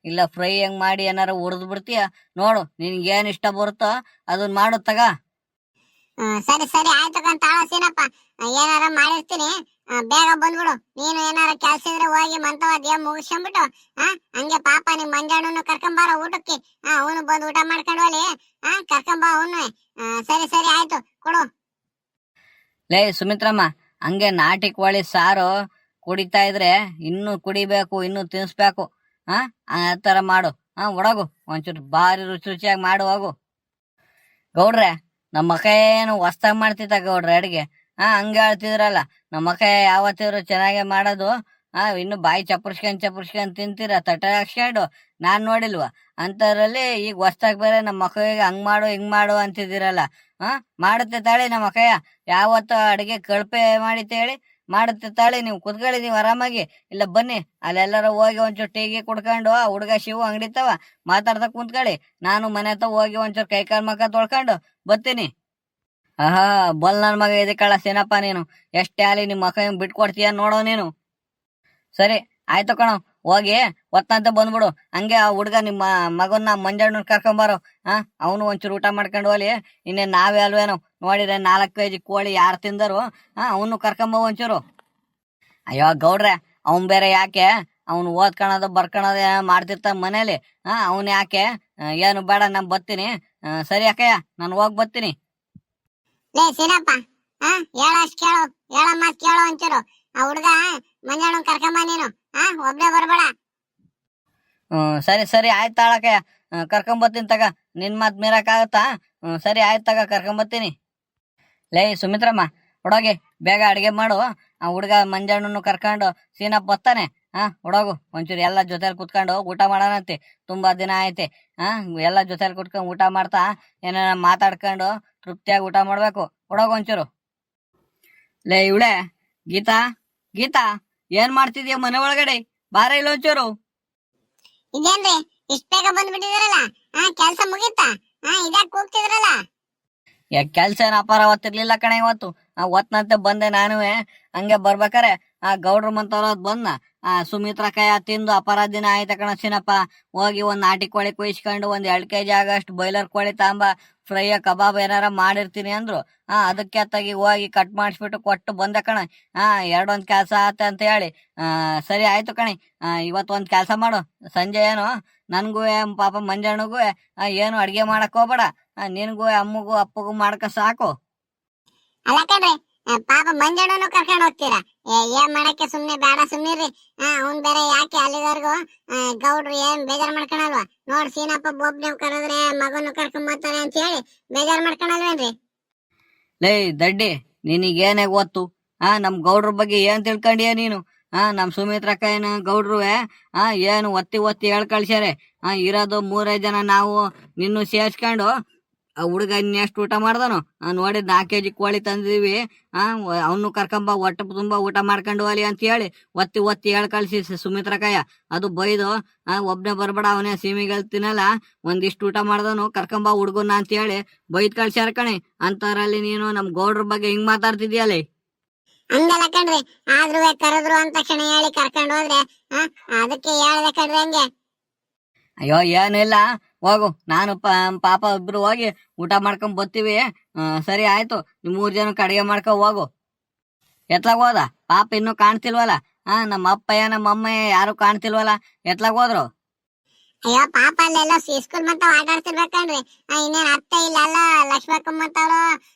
ಇಲ್ಲ ಫ್ರೈ ಹೆಂಗ್ ಮಾಡಿ ಏನಾರ ಹುರಿದ್ ಬಿಡ್ತೀಯ ನೋಡು. ನಿನ್ಗೆ ಏನ್ ಇಷ್ಟ ಬರುತ್ತೋ ಅದನ್ನ ಮಾಡು ತಗ. ಸರಿ ಸರಿ ಆಯ್ತು ಕಂತಾಳ ಸೀನಪ್ಪ. ಏನಾರ ಮಾಡಿರ್ತೀನಿ, ಬೇಗ ಬಂದ್ಬಿಡು. ನೀನು ಏನಾರ ಕೆಲ್ಸ ಇದ್ರೆ ಹೋಗಿ ಮಂತವ ದೇವ್ ಮುಗಿಸ್ಕೊಂಡ್ಬಿಟ್ಟು ಹಂಗೆ ಪಾಪ ನಿಮ್ ಮಂಜಣ್ಣನು ಕರ್ಕೊಂಬಾರ ಊಟಕ್ಕೆ. ಅವನು ಬಂದು ಊಟ ಮಾಡ್ಕೊಂಡು ಹೋಲಿ. ಕರ್ಕೊಂಬ ಅವನು. ಸರಿ ಸರಿ ಆಯ್ತು, ಕೊಡು. ಲೇ ಸುಮಿತ್ರಮ್ಮ, ಹಂಗೆ ನಾಟಿ ಕೋಳಿ ಸಾರು ಕುಡಿತಾ ಇದ್ರೆ ಇನ್ನು ಕುಡಿಬೇಕು, ಇನ್ನು ತಿನ್ಸ್ಬೇಕು. ಆ ತರ ಮಾಡು. ಒಡಗು ಒಂಚೂರು ಭಾರಿ ರುಚಿ ರುಚಿಯಾಗಿ ಮಾಡು ಹೋಗು. ಗೌಡ್ರೆ, ನಮ್ಮ ಅಕ್ಕ ಏನು ಹೊಸ್ತಾಗ್ ಮಾಡ್ತಿದ್ದ ಗೌಡ್ರೆ ಅಡಿಗೆ. ಹಂಗೆ ಹೇಳ್ತಿದ್ರಲ್ಲ, ನಮ್ಮ ಅಕ್ಕ ಯಾವತ್ತಿದ್ರು ಚೆನ್ನಾಗೆ ಮಾಡೋದು. ಇನ್ನು ಬಾಯಿ ಚಪ್ಪರ್ಸ್ಕೊಂಡ್ ತಿಂತೀರ ತಟ್ಟೆ ಹಾಕ್ಸ್ಕೊಂಡು. ನಾನ್ ನೋಡಿಲ್ವ ಅಂತದ್ರಲ್ಲಿ ಈಗ ಹೊಸ್ತಾಗ್ ಬೇರೆ ನಮ್ಮ ಮಕ್ಕಳಿಗೆ ಹಂಗ್ ಮಾಡು ಹಿಂಗ್ ಮಾಡು ಅಂತಿದ್ದೀರಲ್ಲ. ಮಾಡುತ್ತೆ ತಾಳಿ ನಮ್ಮ ಅಕ್ಕಯ್ಯ. ಯಾವತ್ತು ಅಡಿಗೆ ಕಳಪೆ ಮಾಡಿತ್ತೆ ಹೇಳಿ ಮಾಡುತ್ತೆ ತಾಳಿ. ನೀವು ಕುತ್ಕೊಳ್ಳಿ, ನೀವು ಆರಾಮಾಗಿ. ಇಲ್ಲ ಬನ್ನಿ, ಅಲ್ಲೆಲ್ಲಾರ ಹೋಗಿ ಒಂಚೂರು ಟೀಗೆ ಕುಡ್ಕೊಂಡು ಹುಡುಗ ಶಿವು ಅಂಗಡಿತಾವ ಮಾತಾಡ್ತಾ ಕುಂತ್ಕೊಳ್ಳಿ. ನಾನು ಮನೆ ಹತ್ರ ಹೋಗಿ ಒಂಚೂರು ಕೈ ಕಾಲ್ ಮಕ್ಕ ತೊಳ್ಕೊಂಡು ಬರ್ತೀನಿ. ಬಲ್ ನನ್ ಮಗ ಇದಕ್ಕಳ ಸೀನಪ್ಪ, ನೀನು ಎಷ್ಟೇ ಆಲಿ ನಿಮ್ಮ ಮಕ್ಕ ಬಿಟ್ಕೊಡ್ತೀಯ ನೋಡೋ ನೀನು. ಸರಿ ಆಯ್ತು ಕಣೋ, ಹೋಗಿ ಒತ್ತಂತ ಬಂದ್ಬಿಡು. ಹಂಗೆ ಆ ಹುಡ್ಗ ನಿಮ್ಮ ಮಗನ್ನ ಮಂಜಣ್ಣನ ಕರ್ಕೊಂಬಾರೋ. ಅವನು ಒಂಚೂರು ಊಟ ಮಾಡ್ಕೊಂಡು ಹೋಲಿ. ಇನ್ನೇನ್ ನಾವೇ ಅಲ್ವೇನೋ ನೋಡಿದ್ರೆ 4 kg ಕೋಳಿ ಯಾರು ತಿಂದರು. ಅವನು ಕರ್ಕೊಂಬ ಒಂಚೂರು. ಅಯ್ಯೋ ಗೌಡ್ರೆ, ಅವನ್ ಬೇರೆ ಯಾಕೆ, ಅವನು ಓದ್ಕೊಳೋದು ಬರ್ಕೊಳೋದು ಮಾಡ್ತಿರ್ತಾನ ಮನೇಲಿ. ಅವನ್ ಯಾಕೆ, ಏನು ಬೇಡ, ನಾನ್ ಬರ್ತೀನಿ. ಸರಿ ಅಕ್ಕಯ್ಯ, ನಾನು ಹೋಗ್ ಬರ್ತೀನಿ. ಲೇ ಸೀನಪ್ಪ, ಹೇಳಷ್ಟ್ ಕೇಳು, ಹೇಳ ಮಾತ್ ಕೇಳು ಒಂಚೂರು. ಆ ಹುಡ್ಗ ಮಂಜಣ್ಣನ್ ಕರ್ಕೊಂಬ ನೀನು. ಒಬ್ನೇ ಬರ್ಬೇಡ. ಸರಿ ಸರಿ ಆಯ್ತು ತಾಳಕ್ಕಯ್ಯ, ಕರ್ಕೊಂಬರ್ತೀನಿ ತಗ. ನಿನ್ ಮಾತ್ ಮೀರಕ್ಕಾಗತ್ತಾ? ಸರಿ ಆಯ್ತು ತಗ, ಕರ್ಕೊಂಬರ್ತೀನಿ. ಲೇ ಸುಮಿತ್ರಮ್ಮ, ಹುಡೋಗಿ ಬೇಗ ಅಡಿಗೆ ಮಾಡು. ಆ ಹುಡ್ಗ ಮಂಜಣ್ಣನು ಕರ್ಕೊಂಡು ಸೀನಪ್ಪ ಬರ್ತಾನೆ. ಹುಡೋಗು ಒಂಚೂರು ಎಲ್ಲ ಜೊತೆಲಿ ಕುತ್ಕೊಂಡು ಊಟ ಮಾಡೋಣಂತೆ. ತುಂಬಾ ದಿನ ಐತೆ. ಎಲ್ಲ ಜೊತೆಲಿ ಕುತ್ಕೊಂಡು ಊಟ ಮಾಡ್ತಾ ಏನೇನ ಮಾತಾಡ್ಕೊಂಡು ತೃಪ್ತಿಯಾಗಿ ಊಟ ಮಾಡ್ಬೇಕು. ಹುಡೋಗು ಒಂಚೂರು. ಲೇ ಇವಳೆ ಗೀತಾ, ಗೀತಾ, ಏನ್ ಮಾಡ್ತಿದ್ಯ ಮನೆ ಒಳಗಡೆ? ಬಾರ ಇಲ್ಲ ಒಂಚೂರು. ಇದೇನ್ರಿ ಇಷ್ಟ ಬೇಗ ಬಂದ್ಬಿಟ್ಟಿದ್ರಲ್ಲ? ಕೆಲ್ಸ ಮುಗೀತಾ? ಇದ್ಯಾಕ್ ಕೂಗ್ತಿದ್ರಲ್ಲ? ಕೆಲ್ಸ ಏನ್ ಅಪಾರ ಹೊತ್ತಿರ್ಲಿಲ್ಲ ಕಣೆ ಇವತ್ತು. ಒತ್ನಂತೆ ಬಂದೆ ನಾನುವೆ. ಹಂಗೆ ಬರ್ಬೇಕಾರೆ ಗೌಡ್ರು ಮಂತವ್ರದ್ ಬಂದ. ಸುಮಿತ್ರ ಕೈಯ ತಿಂದು ಅಪಾರ ದಿನ ಆಯ್ತ ಕಣ ಸೀನಪ್ಪ. ಹೋಗಿ ಒಂದ್ ನಾಟಿ ಕೋಳಿ ಕುಯಿಸ್ಕೊಂಡು ಒಂದ್ 2 kg ಆಗಷ್ಟು ಬಾಯ್ಲರ್ ಕೋಳಿ ತಾಂಬ ಫ್ರೈ ಕಬಾಬ್ ಏನಾರ ಮಾಡಿರ್ತೀನಿ ಅಂದ್ರು. ಅದಕ್ಕೆ ಅತ್ತಾಗಿ ಹೋಗಿ ಕಟ್ ಮಾಡಿಸ್ಬಿಟ್ಟು ಕೊಟ್ಟು ಬಂದೆ ಕಣ. ಎರಡೊಂದ್ ಕೆಲ್ಸ ಆತ ಅಂತ ಹೇಳಿ. ಸರಿ ಆಯ್ತು ಕಣಿ. ಇವತ್ ಒಂದ್ ಕೆಲ್ಸ ಮಾಡು, ಸಂಜೆ ಏನು ನನ್ಗೂ ಪಾಪ ಮಂಜಣ್ಣಗೂ ಏನು ಅಡ್ಗೆ ಮಾಡಕ್ ಹೋಗ್ಬೇಡ. ನಿನ್ಗೂ ಅಮ್ಮಗೂ ಅಪ್ಪಗೂ ಮಾಡ್ಕ ಸಾಕು. ಅಲ್ಲ ಕಣ್ರಿ, ಪಾಪ ಮಂಜಣ್ಣನು ಕರ್ಕೊಂಡು ಹೋಗ್ತೀರಾ? ಏನ್ ಮಾಡಕ್ಕೆ ಸುಮ್ನೆ ಬೇಡ, ಸುಮ್ನಿರಿ. ಅವ್ನ್ ಬೇರೆ ಯಾಕೆ ಅಲ್ಲಿವರೆಗೂ ಗೌಡ್ರು ಏನ್ ಬೇಜಾರ್ ಮಾಡ್ಕೊಳಲ್ವಾ? ನೋಡ್ ಸೀನಪ್ಪ ಒಬ್ನೇ ಕರೆದ್ರೆ ಮಗನು ಕರ್ಕೊಂಡ್ ಬರ್ತಾರೆ ಅಂತ ಹೇಳಿ ಬೇಜಾರ್ ಮಾಡ್ಕೊಳಲ್ವೇನ್ರಿ? ಲೇ ದಡ್ಡಿ, ನಿನಗೇನೇ ಗೊತ್ತು? ನಮ್ ಗೌಡ್ರ ಬಗ್ಗೆ ಏನ್ ತಿಳ್ಕೊಂಡಿಯ ನೀನು? ನಮ್ ಸುಮಿತ್ರಕ್ಕ ಏನು ಗೌಡ್ರುವೆ ಏನು ಒತ್ತಿ ಒತ್ತಿ ಹೇಳ್ ಕಳ್ಸ್ಯಾರೆ. ಇರೋದು 3 ಜನ ನಾವು. ನಿನ್ನೂ ಸೇರ್ಸ್ಕೊಂಡು ಆ ಹುಡುಗ ಇನ್ನೆಷ್ಟು ಊಟ ಮಾಡ್ದನು ನೋಡಿ. 4 kg ಕೋಳಿ ತಂದಿದೀವಿ. ಅವನು ಕರ್ಕೊಂಬ, ಹೊಟ್ಟೆ ತುಂಬಾ ಊಟ ಮಾಡ್ಕೊಂಡು ಹೋಲಿ ಅಂತ ಹೇಳಿ ಒತ್ತಿ ಒತ್ತಿ ಹೇಳ್ ಕಳ್ಸಿ ಸುಮಿತ್ರಕ್ಕಯ್ಯ. ಅದು ಬೈದು ಒಬ್ನೇ ಬರ್ಬೇಡ, ಅವನೇ ಸೀಮಿಗೆ ತಿನ್ನಲ್ಲ, ಒಂದಿಷ್ಟು ಊಟ ಮಾಡ್ದನು, ಕರ್ಕೊಂಬ ಹುಡ್ಗನ್ನ ಅಂತ ಹೇಳಿ ಬೈದ್ ಕಳ್ಸ್ಯಾರ ಕಣೆ. ಅಂತರಲ್ಲಿ ನೀನು ನಮ್ ಗೌಡ್ರ ಬಗ್ಗೆ ಹಿಂಗ್ ಮಾತಾಡ್ತಿದ್ಯಲ್ಲೇ? ಹಂಗಲ್ಲ ಕಣ್ರಿ, ಆದ್ರೂ ಕರೆದ್ರು ಅಂತ ತಕ್ಷಣ ಹೇಳಿ ಕರ್ಕೊಂಡು ಹೋದ್ರೆ ಅದಕ್ಕೆ ಹೇಳ್ದೆ ಕಣ್ರಿ ಹಂಗೆ. ಅಯ್ಯೋ ಏನಿಲ್ಲ, ಹೋಗು. ನಾನು ಪಾಪ ಇಬ್ರು ಹೋಗಿ ಊಟ ಮಾಡ್ಕೊಂಡ್ ಬರ್ತೀವಿ. ಸರಿ ಆಯ್ತು, ನಿಮ್ 3 ಜನಕ್ಕೆ ಅಡಿಗೆ ಮಾಡ್ಕೊ ಹೋಗು. ಎತ್ಲಾಗ ಹೋದ ಪಾಪ? ಇನ್ನೂ ಕಾಣ್ತಿಲ್ವಲ್ಲ. ನಮ್ಮ ಅಪ್ಪಯ್ಯ ನಮ್ಮ ಅಮ್ಮಯ್ಯ ಯಾರು ಕಾಣ್ತಿಲ್ವಲ್ಲ, ಎತ್ಲಾಗ ಹೋದ್ರು? ಅಯ್ಯೋ ಪಾಪ ಅಲ್ಲೆಲ್ಲ ಸ್ಕೂಲ್ ಮತ್ತ ಆಟಾಡ್ತಿರ್ಬೇಕನ್ರಿ. ಇನ್ನೇನ್ ಅತ್ತೆ ಇಲ್ಲ ಅಲ್ಲ, ಲಕ್ಷ್ಮಕ್ಕ ಮಂತವ್ರು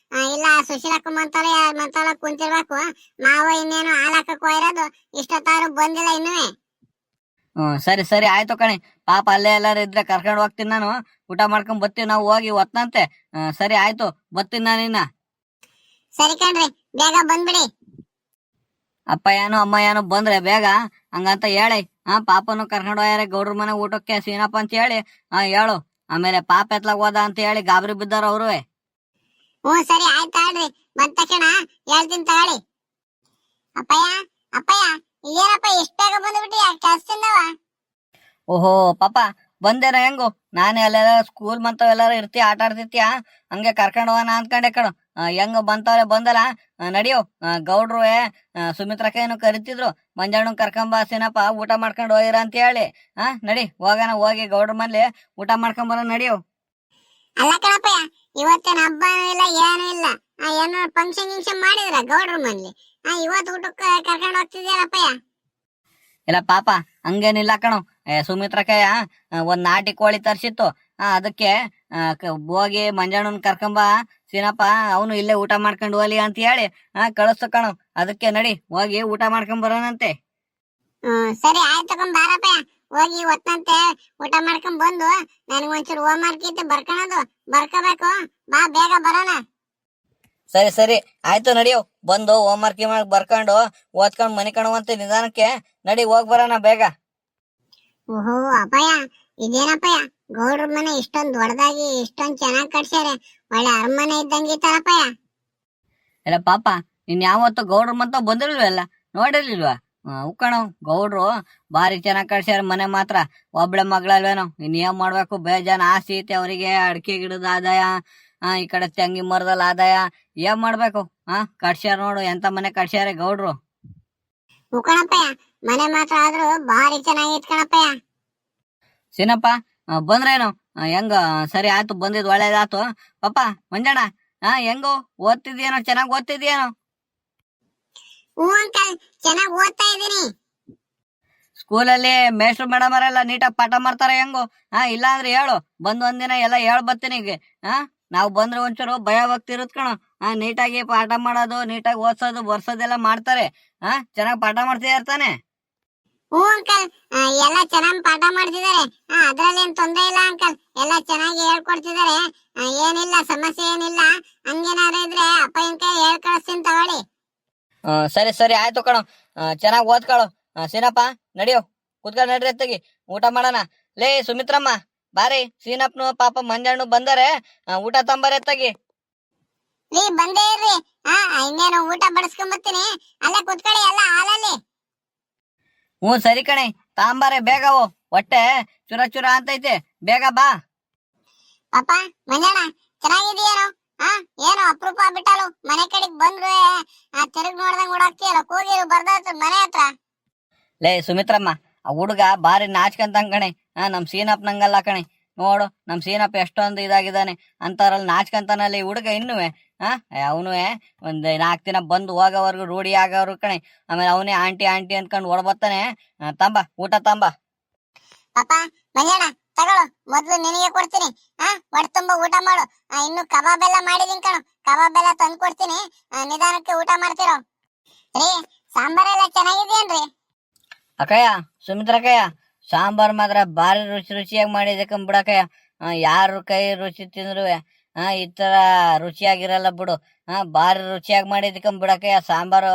ಇಲ್ಲ ಸುಶೀಲಕ್ಕ ಮಂತವ್ರ ಕುಂತಿರ್ಬೇಕು. ಮಾವ ಇನ್ನೇನು ಹಾಲಾಕಕ್ ಹೋಗಿರೋದು, ಇಷ್ಟೊತ್ತಾರು ಬಂದಿಲ್ಲ ಇನ್ನುವೆ. ಸರಿ ಸರಿ ಆಯ್ತು ಕಣಿ. ಪಾಪ ಅಲ್ಲೇ ಎಲ್ಲಾರು ಇದ್ರೆ ಕರ್ಕೊಂಡು ಹೋಗ್ತೀನಿ ನಾನು. ಊಟ ಮಾಡ್ಕೊಂಡ್ ಬರ್ತೀವಿ ನಾವು ಹೋಗಿ ಒತ್ನಂತೆ. ಸರಿ ಆಯ್ತು, ಬರ್ತೀನಿ ನಾನಿನ್ನ. ಸರಿ ಕಣ್ರಿ, ಬೇಗ ಬಂದ್ಬಿಡಿ. ಅಪ್ಪಯ್ಯನು ಅಮ್ಮಯ್ಯನು ಬಂದ್ರೆ ಬೇಗ ಹಂಗಂತ ಹೇಳಿ. ಪಾಪನು ಕರ್ಕೊಂಡು ಹೋಗ್ಯಾರೆ ಗೌಡ್ರ ಮನೆ ಊಟಕ್ಕೆ ಸೀನಪ್ಪ ಅಂತ ಹೇಳಿ ಹೇಳು. ಆಮೇಲೆ ಪಾಪ ಎತ್ಲಾಗ ಹೋದ ಅಂತ ಹೇಳಿ ಗಾಬರಿ ಬಿದ್ದಾರ ಅವ್ರು. ಹ್ಞೂ ಸರಿ ಆಯ್ತು ಹೇಳ್ರಿ, ಬಂದ ತಕ್ಷಣ ಹೇಳ್ತೀನಿ ತಗೊಳ್ಳಿ. ಅಪ್ಪಯ್ಯ ಅಪ್ಪಯ್ಯ ಏನಪ್ಪ ಇಷ್ಟ ಬೇಗ ಬಂದ್ಬಿಟ್ಟಿ ಕೆಲ್ಸದಿಂದವ? ಓಹೋ ಪಾಪ ಬಂದೇನ ಹೆಂಗು? ನಾನು ಅಲ್ಲೆಲ್ಲ ಸ್ಕೂಲ್ ಮಂತವ್ ಎಲ್ಲಾರು ಇರ್ತಿ ಆಟ ಆಡ್ತಿರ್ತೀಯ, ಹಂಗೆ ಕರ್ಕೊಂಡ್ ಹೋಗೋಣ ಅಂದ್ಕೊಂಡೆ ಕಣು. ಹೆಂಗ ಬಂತವ್ರೆ ಬಂದಲ್ಲ, ನಡಿಯೋ. ಗೌಡ್ರು ಸುಮಿತ್ರಕ್ಕ ಏನು ಕರಿತಿದ್ರು, ಮಂಜಣ್ಣನ್ ಕರ್ಕೊಂಬ ಸಿನಪ್ಪ ಊಟ ಮಾಡ್ಕೊಂಡು ಹೋಗಿರ ಅಂತ ಹೇಳಿ. ನಡಿ ಹೋಗೋಣ, ಹೋಗಿ ಗೌಡ್ರ ಮನೇಲಿ ಊಟ ಮಾಡ್ಕೊಂಬರ ನಡಿಯೋ. ಅಲ್ಲ ಕಣಪ್ಪಯ್ಯ, ಇವತ್ತೇನ ಹಬ್ಬನೂ ಇಲ್ಲ ಏನೂ ಇಲ್ಲ. ಏನೋ ಫಂಕ್ಷನ್ ಗಿಂಕ್ಷನ್ ಮಾಡಿದ್ರ ಗೌಡ್ರ ಮನ್ಲಿ? ಇವತ್ತು ಊಟಕ್ಕೆ ಕರ್ಕೊಂಡು ಹೋಗ್ತಿದ್ಯಲ್ಲಪ್ಪಯ್ಯ? ಇಲ್ಲ ಪಾಪ ಹಂಗೇನಿಲ್ಲ ಕಣು. ಸುಮಿತ್ರಕ್ಕಯ್ಯ ಒಂದ್ ನಾಟಿ ಕೋಳಿ ತರ್ಸಿತ್ತು. ಅದಕ್ಕೆ ಹೋಗಿ ಮಂಜಣ್ಣನ್ ಕರ್ಕೊಂಬ ಸೀನಪ್ಪ, ಅವನು ಇಲ್ಲೇ ಊಟ ಮಾಡ್ಕೊಂಡು ಹೋಲಿ ಅಂತ ಹೇಳಿ ಕಳಿಸ್ತು ಕಣು. ಅದಕ್ಕೆ ನಡಿ ಹೋಗಿ ಊಟ ಮಾಡ್ಕೊಂಡ್ ಬರೋಣಂತೆ. ಸರಿ ಆಯ್ತು ತಕೊಂಡ್ ಬಾರಪ್ಪಯ್ಯ. ಹೋಗಿ ಒತ್ತಂತೆ ಊಟ ಮಾಡ್ಕೊಂಡ್ ಬಂದು ನನ್ಗೊಂಚೂರು ಹೋಮ್ ವರ್ಕ್ ಇತ್ತು ಬರ್ಕೊಳೋದು, ಬರ್ಕೋಬೇಕು. ಬಾ ಬೇಗ ಬರೋಣ. ಸರಿ ಸರಿ ಆಯ್ತು ನಡಿಯೋ. ಬಂದು ಹೋಮ್ ವರ್ಕ್ ಬರ್ಕೊಂಡು ಓದ್ಕೊಂಡ್ ಮನಿ ಕಣುವಂತೆ ನಿಧಾನಕ್ಕೆ ನಡಿ, ಹೋಗ್ ಬರೋಣ ಬೇಗ. ಓಹೋ ಅಪ್ಪಯ್ಯ, ಇದೇನಪ್ಪಯ್ಯ ಗೌಡ್ರ ಮನೆ ಇಷ್ಟೊಂದ್ ದೊಡ್ಡದಾಗಿ ಇಷ್ಟೊಂದ್ ಚೆನ್ನಾಗ್ ಕಟ್ಸ್ಯಾರೆ, ಒಳ್ಳೆ ಅರಮನೆ ಇದ್ದಂಗಿತ್ತಲ್ಲಪ್ಪಯ್ಯ. ಇಲ್ಲ ಪಾಪ ನೀನ್ ಯಾವತ್ತು ಗೌಡ್ರ ಮಂತ ಬಂದಿರ್ಲಿಲ್ವಲ್ಲ, ನೋಡಿರ್ಲಿಲ್ವಾ? ಉಕ್ಕಣು ಗೌಡ್ರು ಭಾರಿ ಚೆನ್ನಾಗ್ ಕಳ್ಸ್ಯಾರ ಮನೆ ಮಾತ್ರ. ಒಬ್ಳೆ ಮಗಳಲ್ವೇನೋ, ಇನ್ ಏನ್ ಮಾಡ್ಬೇಕು, ಬೇಜಾನ್ ಆಸೆ ಐತೆ ಅವರಿಗೆ. ಅಡಿಕೆ ಗಿಡದ ಆದಾಯ, ಈ ಕಡೆ ತೆಂಗಿ ಮರದಲ್ಲಿ ಆದಾಯ, ಏನ್ ಮಾಡ್ಬೇಕು? ಕಟ್ಸ್ಯಾರ ನೋಡು, ಎಂತ ಮನೆ ಕಟ್ಸ್ಯಾರ ಗೌಡ್ರು. ಕಣಪ್ಪಯ್ಯ ಮನೆ ಮಾತ್ರ ಆದ್ರೂ ಭಾರಿ ಚೆನ್ನಾಗಿತ್ ಕಣಪ್ಪಯ್ಯ. ಸೀನಪ್ಪ ಬಂದ್ರೇನು? ಹೆಂಗ? ಸರಿ ಆಯ್ತು, ಬಂದಿದ್ ಒಳ್ಳೇದಾತು. ಪಾಪ ಮಂಜಣ್ಣ ಹೆಂಗೋ ಓದ್ತಿದ್ಯೇನೋ? ಚೆನ್ನಾಗ್ ಓದ್ತಿದ್ಯೇನೋ? ಹ್ಞೂ ಅಂಕಲ್, ಚೆನ್ನಾಗ್ ಓದ್ತಾ ಇದೀನಿ. ಸ್ಕೂಲಲ್ಲಿ ಮೇಷ್ಟ್ರು ಮೇಡಮ್ ಅವರೆಲ್ಲ ನೀಟಾಗಿ ಪಾಠ ಮಾಡ್ತಾರೆ ಹೆಂಗೋ? ಇಲ್ಲ ಅಂದ್ರೆ ಹೇಳು, ಬಂದ್ ಒಂದಿನ ಎಲ್ಲ ಹೇಳ್ ಬರ್ತೀನಿ ಈಗ. ನಾವು ಬಂದ್ರೆ ಒಂಚೂರು ಭಯ ಭಕ್ತಿ ಇರುತ್ ಕಣೋ. ನೀಟಾಗಿ ಪಾಠ ಮಾಡೋದು, ನೀಟಾಗಿ ಓದ್ಸೋದು ಬರ್ಸೋದೆಲ್ಲ ಮಾಡ್ತಾರೆ. ಚೆನ್ನಾಗ್ ಪಾಠ ಮಾಡ್ತಿದಾರ ತಾನೆ? ಹ್ಞೂ ಅಂಕಲ್, ಎಲ್ಲ ಚೆನ್ನಾಗ್ ಪಾಠ ಮಾಡ್ತಿದ್ದಾರೆ. ಅದ್ರಲ್ಲೇನ್ ತೊಂದ್ರೆ ಇಲ್ಲ ಅಂಕಲ್, ಎಲ್ಲ ಚೆನ್ನಾಗಿ ಹೇಳ್ಕೊಡ್ತಿದ್ದಾರೆ. ಏನಿಲ್ಲ, ಸಮಸ್ಯೆ ಏನಿಲ್ಲ. ಹಂಗೇನಾದ್ರು ಇದ್ರೆ ಅಪ್ಪಯ್ಯನ ಕೈ ಹೇಳ್ ಕಳಿಸ್ತೀನಿ ತಗೊಳ್ಳಿ. ಸರಿ ಸರಿ ಆಯ್ತು ಕಣೋ, ಚೆನ್ನಾಗ್ ಓದ್ಕೊಳು. ಸೀನಪ್ಪ ನಡಿಯೋ, ಕೂತ್ಕೊಂಡು ನಡ್ರಿ ಎತ್ತಗಿ ಊಟ ಮಾಡೋಣ. ಲೇ ಸುಮಿತ್ರಮ್ಮ ಬಾರಿ, ಸೀನಪ್ಪನು ಪಾಪ ಮಂಜಣ್ಣು ಬಂದರೆ ಊಟ ತಂಬಾರ ಎತ್ತಗಿ. ರೀ ಬಂದೇ ಇರ್ರಿ, ಇನ್ನೇನು ಊಟ ಬಡಿಸ್ಕೊಂಬರ್ತೀನಿ, ಅಲ್ಲೇ ಕುತ್ಕೊಳ್ಳಿ ಎಲ್ಲ ಹಾಲಲ್ಲಿ. ಹ್ಞೂ ಸರಿ ಕಣೆ, ತಾಂಬಾರೆ ಬೇಗವು, ಹೊಟ್ಟೆ ಚುರ ಚುರ ಅಂತೈತೆ, ಬೇಗ ಬಾ. ಪಾಪ ಮಂಜಣ್ಣ ಚೆನ್ನಾಗಿದೆಯೇನೋ? ಏನೋ ಅಪರೂಪ ಬಿಟ್ಟಲು, ಮನೆ ಕಡೆಗ್ ಬಂದ್ರು ತಿರುಗ್ ನೋಡ್ದಂಗ್ ಓಡಾಕ್ತಿಯಲ್ಲ, ಕೂಗಿರು ಬರ್ದಾಯ್ತು ಮನೆ ಹತ್ರ. ಲೇ ಸುಮಿತ್ರಮ್ಮ, ಆ ಹುಡುಗ ಬಾರಿ ನಾಚ್ಕಂತಂಗ್ ಕಣೆ. ನಮ್ ಸೀನಪ್ಪ ನಂಗಲ್ಲ ಕಣೆ. ನೋಡು ನಮ್ ಸೀನಪ್ಪ ಎಷ್ಟೊಂದು ಇದಾಗಿದ್ದಾನೆ ಅಂತಾರಲ್ಲಿ ನಾಚ್ಕಂತಾನಲ್ಲಿ ಹುಡುಗ ಇನ್ನುವೆ. ಅವನು ಒಂದ್ 4 ದಿನ ಬಂದು ಹೋಗೋವರ್ಗು ರೂಢಿ ಆಗೋರು ಕಣೆ. ಆಮೇಲೆ ಅವನೇ ಆಂಟಿ ಆಂಟಿ ಅನ್ಕೊಂಡು ಓಡ್ಬರ್ತಾನೆ. ತಂಬ ಊಟ ತಂಬ. ಪಾಪ ಮಂಜಣ್ಣ ತಗೊಳು, ಮೊದ್ಲು ನಿನಗೆ ಕೊಡ್ತೀನಿ. ಹೊಟ್ಟೆ ತುಂಬಾ ಊಟ ಮಾಡು. ಇನ್ನು ಕಬಾಬ್ ಎಲ್ಲ ಮಾಡಿದೀನಿ ಕಣು, ಕಬಾಬ್ ಎಲ್ಲ ತಂದು ಕೊಡ್ತೀನಿ, ನಿಧಾನಕ್ಕೆ ಊಟ ಮಾಡ್ತಿರೋ. ರೀ ಸಾಂಬಾರೆಲ್ಲ ಚೆನ್ನಾಗಿದೆಯೇನ್ರಿ? ಅಕ್ಕಯ್ಯ, ಸುಮಿತ್ರಕ್ಕಯ್ಯ, ಸಾಂಬಾರ್ ಮಾತ್ರ ಭಾರಿ ರುಚಿ ರುಚಿಯಾಗಿ ಮಾಡಿದೆ ಕಂಬಿಡಕ್ಕಯ್ಯ. ಯಾರ ಕೈ ರುಚಿ ತಿಂದ್ರು ಈ ತರ ರುಚಿಯಾಗಿರಲ್ಲ ಬಿಡು. ಭಾರಿ ರುಚಿಯಾಗಿ ಮಾಡಿದ ಕಂಬಿಡಕ್ಕಯ್ಯ ಸಾಂಬಾರು,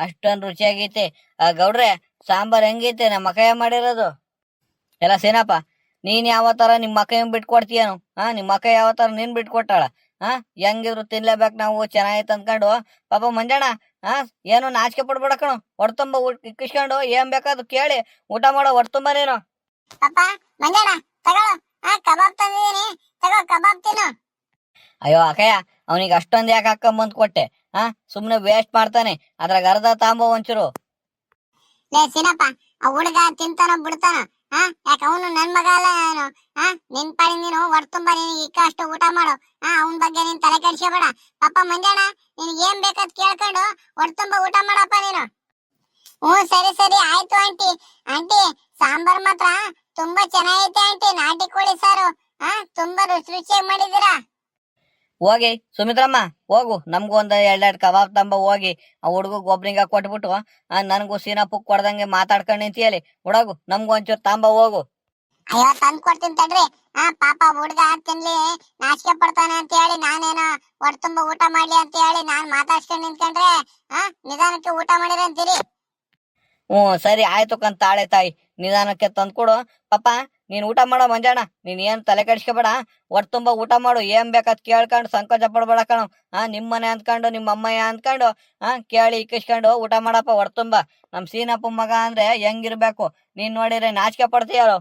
ಅಷ್ಟೊಂದು ರುಚಿಯಾಗೈತೆ. ಗೌಡ್ರೆ ಸಾಂಬಾರ್ ಹೆಂಗೈತೆ ನಮ್ಮ ಅಕ್ಕಯ್ಯ ಮಾಡಿರೋದು? ಎಲ್ಲ ಸೇನಪ್ಪ, ನೀನ್ ಯಾವ ತರ ನಿಮ್ಮ ಅಕ್ಕಯ್ಯ ಬಿಟ್ಕೊಡ್ತೀಯನು? ನಿಮ್ಮ ಅಕ್ಕ ಯಾವ ತರ ನೀನ್ ಬಿಟ್ಕೊಟ್ಟಾಳ? ಹೆಂಗಿದ್ರು ತಿನ್ಲೇಬೇಕು ನಾವು, ಚೆನ್ನಾಗೈತೆ ಅಂದ್ಕೊಂಡು. ಪಾಪ ಮಂಜಣ್ಣ ಏನು ನಾಚಿಕೆ ಪಡ್ಬೇಡ ಕಣು, ಹೊಡ್ತುಂಬ ಇಕ್ಕಿಸ್ಕೊಂಡು ಏನ್ ಬೇಕಾದ್ರು ಕೇಳಿ ಊಟ ಮಾಡೋ, ಹೊಡ್ತುಂಬ ನೀನು. ಪಾಪ ಮಂಜಣ್ಣ ತಗೊಳು, ಕಬಾಬ್ ತಂದಿದ್ದೀನಿ, ತಗೋ ಕಬಾಬ್ ತಿನ್ನು. ಅಯ್ಯೋ ಅಕ್ಕಯ್ಯ, ಅವನಿಗೆ ಅಷ್ಟೊಂದು ಯಾಕೆ ಹಾಕೊಂಬಂದ್ ಕೊಟ್ಟೆ? ಸುಮ್ನೆ ವೇಸ್ಟ್ ಮಾಡ್ತಾನೆ, ಅದ್ರಾಗ ಅರ್ಧ ತಾಂಬ ಒಂಚೂರು. ಲೇ ಸೀನಪ್ಪ, ಆ ಹುಡುಗ ತಿಂತಾನೋ ಬಿಡ್ತಾನೋ? ಯಾಕೆ ಅವನು ನನ್ ಮಗ ಅಲ್ಲ ನಾನು? ನಿನ್ ಪಾಡಿ ನೀನು ಹೊಡ್ತುಂಬ ನೀನು ಇಕ್ಕ ಅಷ್ಟು ಊಟ ಮಾಡು. ಅವನ ಬಗ್ಗೆ ನೀನ್ ತಲೆ ಕೆಡ್ಸ್ಕೊಬೇಡ. ಪಾಪ ಮಂಜಣ್ಣ ನಿನ್ಗೆ ಏನ್ ಬೇಕಂತ ಕೇಳ್ಕೊಂಡು ಹೊಡ್ತುಂಬ ಊಟ ಮಾಡಪ್ಪ ನೀನು. ಹ್ಞೂ ಸರಿ ಸರಿ ಆಯ್ತು ಆಂಟಿ. ಆಂಟಿ ಸಾಂಬಾರ್ ಮಾತ್ರ ತುಂಬಾ ಚೆನ್ನಾಗೈತೆ ಆಂಟಿ, ನಾಟಿ ಕೋಳಿ ಸಾರು ತುಂಬಾ ರುಚಿ ರುಚಿಯಾಗಿ ಮಾಡಿದೀರಾ. ಹೋಗಿ ಸುಮಿತ್ರಮ್ಮ ಹೋಗು, ನಮ್ಗೂ ಒಂದ್ 2 ಕಬಾಬ್ ತಂಬ ಹೋಗಿ. ಆ ಹುಡುಗ ಒಬ್ರಿಂಗ ಕೊಟ್ಬಿಟ್ಟು ನನ್ಗೂ ಸೀನಪ್ಪು ಕೊಡ್ದಂಗೆ ಮಾತಾಡ್ಕೊಂಡು ನಿಂತಿಯಲಿ. ಹುಡುಗು ನಮ್ಗೂ ಒಂಚೂರು ತಾಂಬ ಹೋಗು. ಅಯ್ಯೋ ತಂದ್ ಕೊಡ್ತೀನಿ ತಡ್ರಿ. ಪಾಪ ಹುಡುಗ ತಿನ್ಲಿ ನಾಚಿಕೆ ಪಡ್ತಾನೆ ಅಂತ ಹೇಳಿ ನಾನೇನೋ ಹೊಟ್ಟೆ ತುಂಬಾ ಊಟ ಮಾಡ್ಲಿ ಅಂತ ಹೇಳಿ ನಾನ್ ಮಾತಾಡ್ಸ್ಕೊಂಡು ನಿಂತ್ಕೊಂಡ್ರೆ ನಿಧಾನಕ್ಕೆ ಊಟ ಮಾಡಿರ ಅಂತೀರಿ. ಹ್ಞೂ ಸರಿ ಆಯ್ತು ಕಂತ ತಾಳೆ ತಾಯಿ, ನಿಧಾನಕ್ಕೆ ತಂದ್ಕೊಡು. ಪಾಪ ನೀನ್ ಊಟ ಮಾಡೋ ಮಂಜಾಣ, ನೀನ್ ಏನ್ ತಲೆ ಕೆಡಿಸ್ಕೊಬೇಡ. ಹೊಟ್ಟೆ ತುಂಬಾ ಊಟ ಮಾಡು, ಏನ್ ಬೇಕಾದ್ ಕೇಳ್ಕೊಂಡು ಸಂಕೋಚ ಪಡ್ಬೇಡ ಕಣೋ. ನಿಮ್ ಮನೆ ಅಂದ್ಕೊಂಡು ನಿಮ್ಮ ಅಮ್ಮಯ್ಯ ಅಂದ್ಕೊಂಡು ಕೇಳಿ ಇಕ್ಕಿಸ್ಕೊಂಡು ಊಟ ಮಾಡಪ್ಪ ಹೊಟ್ಟೆ ತುಂಬಾ. ನಮ್ ಸೀನಪ್ಪ ಮಗ ಅಂದ್ರೆ ಹೆಂಗಿರ್ಬೇಕು, ನೀನ್ ನೋಡಿದ್ರೆ ನಾಚಿಕೆ ಪಡ್ತೀಯಳು.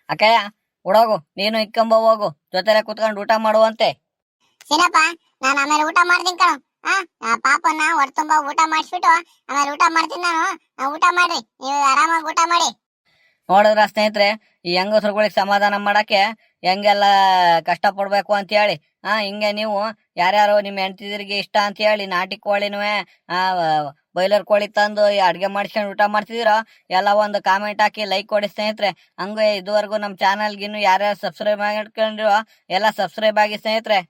ಅಕ್ಕಯ್ಯ ಹುಡೋಗು, ನೀನು ಇಕ್ಕಂಬ ಹೋಗು, ಜೊತೆಲೆ ಕುತ್ಕೊಂಡು ಊಟ ಮಾಡುವಂತೆ. ಸೀನಪ್ಪ, ನಾನು ಆಮೇಲೆ ಊಟ ಮಾಡ್ತೀನಿ ಕಣೋ. ಪಾಪನ ಹೊಟ್ಟೆ ತುಂಬಾ ಊಟ ಮಾಡಿಸ್ಬಿಟ್ಟು ಆಮೇಲೆ ಊಟ ಮಾಡ್ತೀನಿ ನಾನು. ಊಟ ಮಾಡ್ರಿ, ನೀವು ಆರಾಮಾಗಿ ಊಟ ಮಾಡಿ. ನೋಡಿದ್ರ ಸ್ನೇಹಿತರೆ, ಈ ಹೆಂಗಸ್ರುಗಳಿಗೆ ಸಮಾಧಾನ ಮಾಡಕ್ಕೆ ಹೆಂಗೆಲ್ಲ ಕಷ್ಟ ಪಡ್ಬೇಕು ಅಂತ ಹೇಳಿ. ಹಿಂಗೆ ನೀವು ಯಾರ್ಯಾರು ನಿಮ್ಮ ಹೆಂಡತಿದ್ರಿಗೆ ಇಷ್ಟ ಅಂತ ಹೇಳಿ ನಾಟಿ ಕೋಳಿನೂ ಬಾಯ್ಲರ್ ಕೋಳಿ ತಂದು ಅಡ್ಗೆ ಮಾಡಿಸ್ಕೊಂಡು ಊಟ ಮಾಡ್ತಿದ್ದೀರೋ ಎಲ್ಲ ಒಂದು ಕಾಮೆಂಟ್ ಹಾಕಿ ಲೈಕ್ ಕೊಡಿ ಸ್ನೇಹಿತರೆ. ಹಂಗೆ ಇದುವರೆಗೂ ನಮ್ಮ ಚಾನಲ್ಗಿನ್ನು ಯಾರ್ಯಾರು ಸಬ್ಸ್ಕ್ರೈಬ್ ಮಾಡ್ಕೊಂಡಿರೋ ಎಲ್ಲ ಸಬ್ಸ್ಕ್ರೈಬ್ ಆಗಿ ಸ್ನೇಹಿತರೆ.